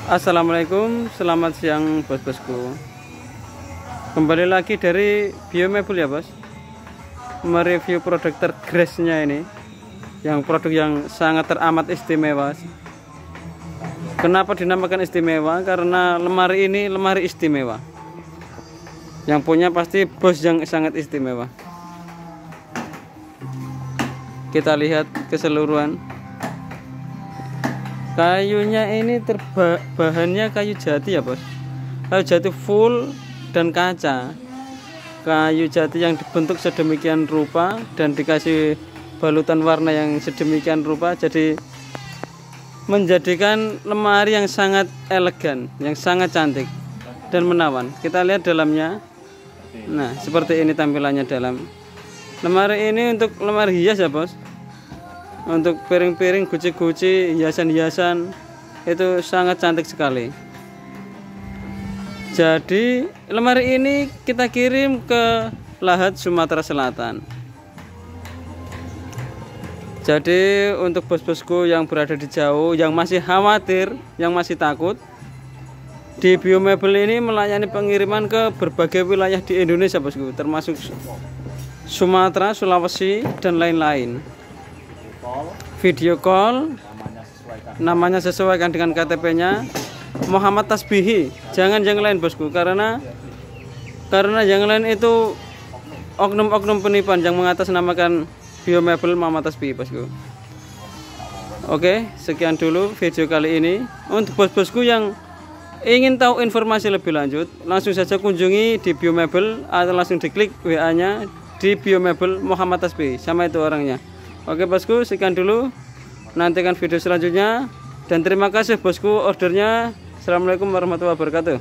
Assalamualaikum, selamat siang bos-bosku. Kembali lagi dari Biomebel ya bos, mereview produk tergrace-nya ini, yang produk yang sangat teramat istimewa. Kenapa dinamakan istimewa? Karena lemari ini lemari istimewa. Yang punya pasti bos yang sangat istimewa. Kita lihat keseluruhan. Kayunya ini bahannya kayu jati ya bos. Kayu jati full dan kaca. Kayu jati yang dibentuk sedemikian rupa dan dikasih balutan warna yang sedemikian rupa, jadi menjadikan lemari yang sangat elegan, yang sangat cantik dan menawan. Kita lihat dalamnya. Nah, seperti ini tampilannya dalam. Lemari ini untuk lemari hias ya bos. Untuk piring-piring, guci-guci, hiasan-hiasan itu sangat cantik sekali. Jadi lemari ini kita kirim ke Lahat, Sumatera Selatan. Jadi untuk bos-bosku yang berada di jauh, yang masih khawatir, yang masih takut, di Biomebel ini melayani pengiriman ke berbagai wilayah di Indonesia bosku, termasuk Sumatera, Sulawesi, dan lain-lain. Video call, namanya sesuaikan dengan KTP-nya, Muhammad Tasbihi, jangan yang lain bosku, karena yang lain itu oknum-oknum penipuan yang mengatasnamakan Biomebel Muhammad Tasbihi bosku. Oke, sekian dulu video kali ini. Untuk bos-bosku yang ingin tahu informasi lebih lanjut, langsung saja kunjungi di Biomebel atau langsung diklik WA-nya di Biomebel Muhammad Tasbihi, sama itu orangnya. Oke bosku, sekian dulu. Nantikan video selanjutnya. Dan terima kasih bosku ordernya. Assalamualaikum warahmatullahi wabarakatuh.